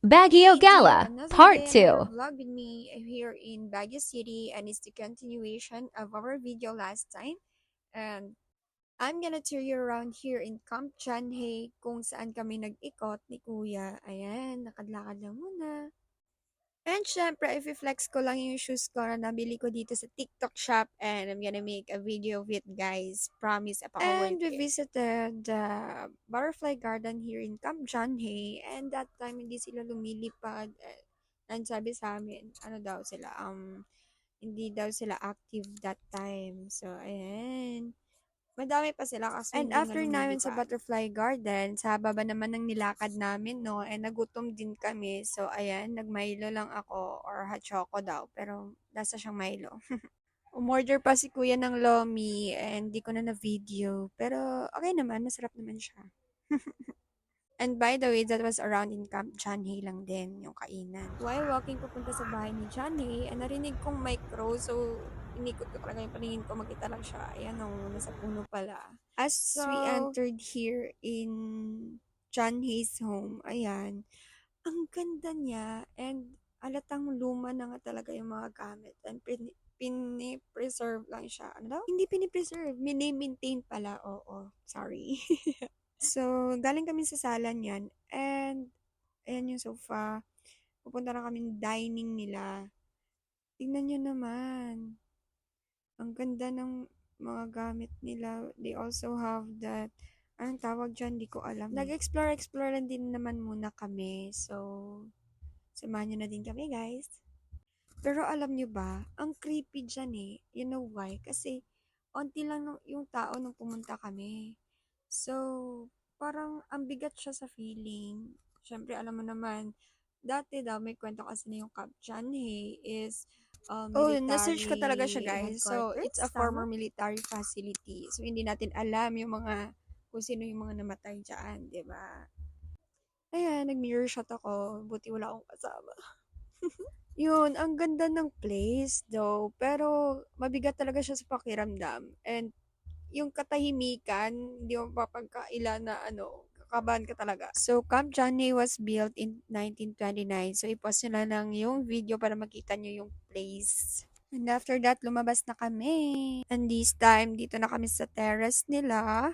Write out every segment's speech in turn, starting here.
Baguio Hey dear, Gala, another Part day, another 2. vlog with me here in Baguio City, and it's the continuation of our video last time. And I'm gonna tour you around here in Camp Chanhae kung saan kami nag-ikot ni Kuya. Ayan, nakadlakad lang muna. And syempre, i-flex ko lang yung shoes ko na nabili ko dito sa TikTok shop, and I'm gonna make a video of it, guys. Promise, apaka-worth it. And we visited the butterfly garden here in Camp John-Hay, and that time hindi sila lumilipad. And sabi sa amin, ano daw sila, hindi daw sila active that time. So, ayan. Madami pa sila kasi and hindi after namin sa butterfly garden, sa baba naman ng nilakad namin, no, and nagutom din kami. So, ayan, nag-Milo lang ako or hot choco daw. Pero, lasa siyang Milo. Umorder pa si kuya ng lomi and di ko na na-video. Pero, okay naman, masarap naman siya. And by the way, that was around in Camp Johnny lang din, yung kainan. While walking papunta sa bahay ni Johnny, narinig kong micro, so inikot ko talaga yung paningin ko, makita lang siya. Ayan o, nasa puno pala. As we entered here in Johnny's home, ayan, ang ganda niya and alatang luma na nga talaga yung mga gamit and pinipreserve lang siya. Ano daw? Hindi pinipreserve, mini-maintain pala. Oo, sorry. So, galing kami sa sala niyan and ayan yung sofa. Pupunta na kami dining nila. Tingnan nyo naman. Ang ganda ng mga gamit nila. They also have that, anong tawag dyan? Di ko alam. Nag-explore lang din naman muna kami. So, samahan nyo na din kami, guys. Pero alam nyo ba, ang creepy dyan eh. You know why? Kasi, onti lang yung tao nung pumunta kami. So, parang ang bigat siya sa feeling. Siyempre, alam mo naman, dati daw may kwento kasi na yung Camp Chanhae is military na-search ko talaga siya, guys. So, it's a former military facility. So, hindi natin alam yung mga, kung sino yung mga namatay dyan, di ba? Ayan, nag-mirror shot ako. Buti wala akong kasama. Yun, ang ganda ng place though. Pero, mabigat talaga siya sa pakiramdam. And, yung katahimikan, hindi mo mapagkaila na ano, kakabahan ka talaga. So, Camp Johnny was built in 1929. So, i-pause nyo lang yung video para makita nyo yung place. And after that, lumabas na kami. And this time, dito na kami sa terrace nila.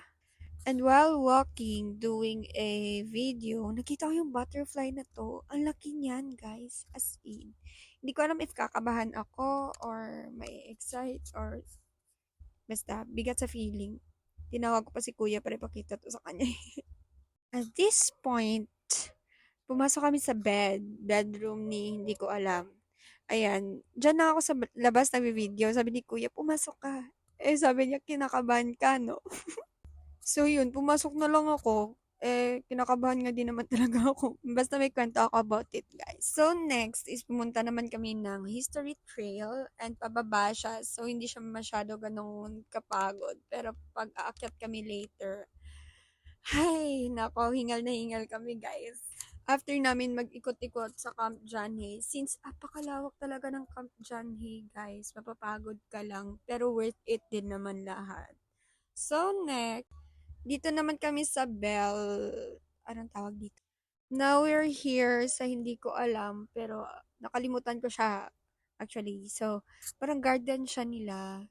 And while walking, doing a video, nakita ko yung butterfly na to. Ang laki niyan, guys. As in. Hindi ko alam if kakabahan ako or may excite or basta bigat sa feeling. Tinawag ko pa si kuya para ipakita to sa kanya. At this point, pumasok kami sa bedroom ni hindi ko alam. Ayan, dyan na ako sa labas nagbi-video. Sabi ni kuya, pumasok ka. Eh, sabi niya, kinakabahan ka, no? So, yun, pumasok na lang ako. Eh, kinakabahan nga din naman talaga ako. Basta may kwento ako about it, guys. So, next is pumunta naman kami ng history trail and pababa siya. So, hindi siya masyado ganun kapagod. Pero, pag aakyat kami later, ay, nako, hingal na hingal kami, guys. After namin mag-ikot-ikot sa Camp Johnny, since apakalawak talaga ng Camp Johnny, guys, mapapagod ka lang, pero worth it din naman lahat. So, next, dito naman kami sa anong tawag dito? Now we're here sa hindi ko alam, pero nakalimutan ko siya actually. So, parang garden siya nila.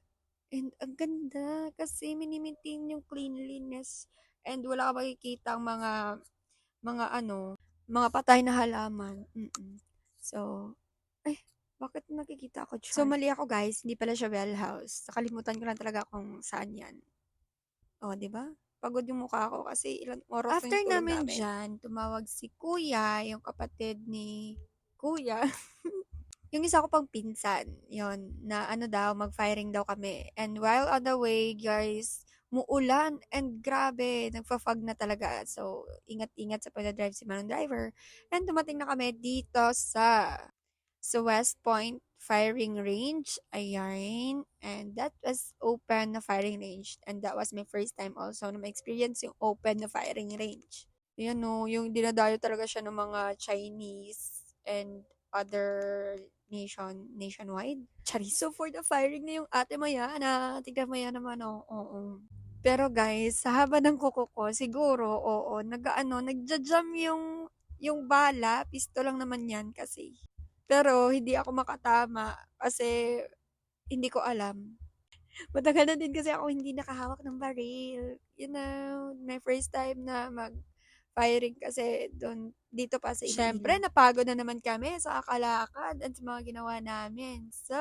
And ang ganda kasi minimaintain yung cleanliness and wala ka makikita ang mga ano, mga patay na halaman. So, ay, bakit nakikita ako dyan? So, mali ako, guys. Hindi pala siya well house. Nakalimutan ko lang talaga kung saan yan. Oh, 'di ba? Pagod yung mukha ko kasi ilang oras after yung tulog namin dyan, tumawag si kuya, yung kapatid ni kuya. Yung isa ko pang pinsan, yon na ano daw, mag-firing daw kami. And while on the way, guys, muulan and grabe, nagfa-fog na talaga. So, ingat-ingat sa pagdadrive si Manong driver. And dumating na kami dito sa West Point firing range. Ayan. And that was open na firing range. And that was my first time also na ma-experience yung open na firing range. Yan no, yung dinadayo talaga siya ng mga Chinese and other nationwide. Charis. So, for the firing na yung ate Mayana, tignan mo yan naman, oh. Oo. Pero guys, sa haba ng kuko ko, siguro, oo, nagja-jam Yung bala, pisto lang naman yan kasi. Pero hindi ako makatama kasi hindi ko alam. Matagal na din kasi ako hindi nakahawak ng baril. You know, my first time na mag-firing kasi dito pa sa Iloilo. Siyempre, napagod na naman kami sa kakalakad at sa mga ginawa namin. So,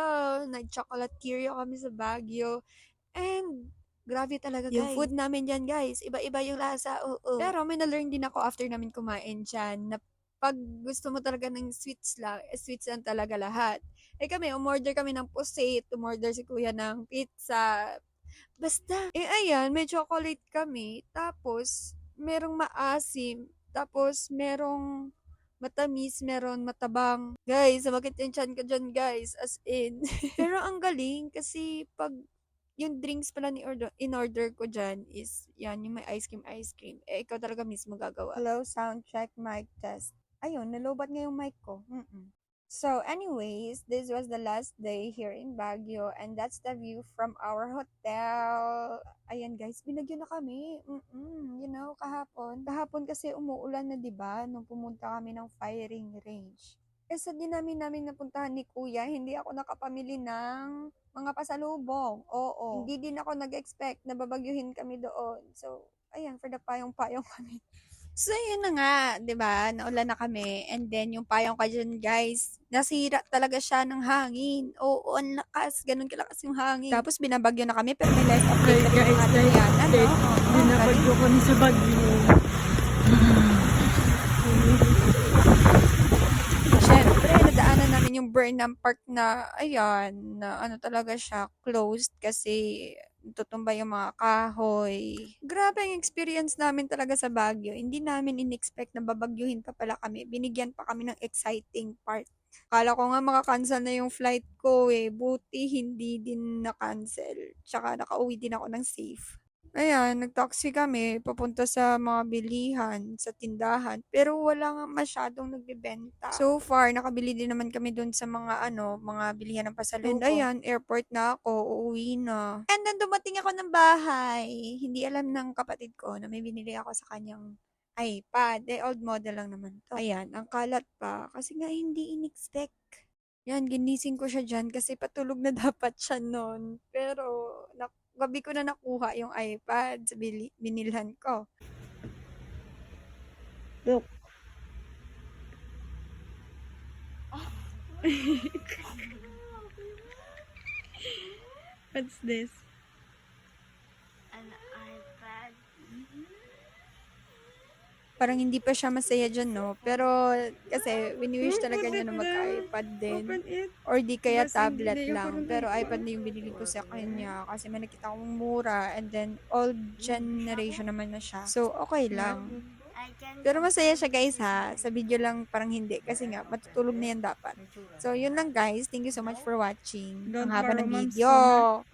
nag-chocolate Curio kami sa Baguio. And, grabe talaga guys. Yung food namin dyan guys, iba-iba yung lasa, oo. Pero may na-learn din ako after namin kumain dyan na pag gusto mo talaga ng sweets lang talaga lahat. Eh kami, umorder kami ng pusit, umorder si kuya ng pizza. Basta, eh ayan, may chocolate kami. Tapos, merong maasim. Tapos, merong matamis, meron matabang. Guys, sumakit yung chan ko dyan, guys. As in. Pero ang galing kasi pag yung drinks pala in-order ko dyan is, yan, yung may ice cream. Eh, ikaw talaga mismo gagawa. Hello, sound check, mic test. Ayun, nalobat nga yung mic ko. So, anyways, this was the last day here in Baguio and that's the view from our hotel. Ayan guys, binagyo na kami. You know, kahapon. Kahapon kasi umuulan na 'di ba nung pumunta kami ng firing range. Eh sa namin napuntahan ni Kuya, hindi ako nakapamili ng mga pasalubong. Oo. Hindi din ako nag-expect na babagyuhin kami doon. So, ayan, for the payong-payong kami. So, yun na nga, 'di ba? Naulan na kami. And then, yung payong ka dyan, guys, nasira talaga siya ng hangin. Oo, ang lakas. Ganun kalakas yung hangin. Tapos, binabagyo na kami, pero may less update na rin yung ating yan. Ano? Binabagyo kami sa Bagyo. Siyempre, nadaanan namin yung Burnham Park na, ayan, na ano talaga siya, closed kasi tutumba yung mga kahoy. Grabe ang experience namin talaga sa Baguio. Hindi namin in-expect na babagyuhin pa pala kami. Binigyan pa kami ng exciting part. Akala ko nga maka-cancel na yung flight ko eh. Buti hindi din na-cancel. Tsaka nakauwi din ako ng safe. Ayan, nag-taxi kami papunta sa mga bilihan, sa tindahan, pero wala nga masyadong nagbebenta. So far, nakabili din naman kami dun sa mga mga bilihan ng pasalubong. And ayan, airport na ako, uuwi na. And then dumating ako ng bahay. Hindi alam ng kapatid ko na may binili ako sa kanyang iPad. Eh, old model lang naman to. Ayan, ang kalat pa. Kasi nga hindi in-expect. Yan, ginising ko siya dyan kasi patulog na dapat siya nun. Pero, gabi ko na nakuha yung iPad sa binilhan ko. Look. What's this? An iPad. Parang hindi pa siya masaya dyan, no? Pero, kasi, wini-wish talaga niya na magka-iPad din. Open it. Or di kaya Kasi tablet hindi yung lang. parang Pero iPad. iPad na yung binili ko sa kanya. Kasi may nakita akong mura. And then, old generation naman na siya. So, okay lang. I can Pero masaya siya guys ha. Sa video lang parang hindi. Kasi nga, matutulog na yan dapat. So, yun lang guys. Thank you so much for watching. Don't Ang haba ng romance video.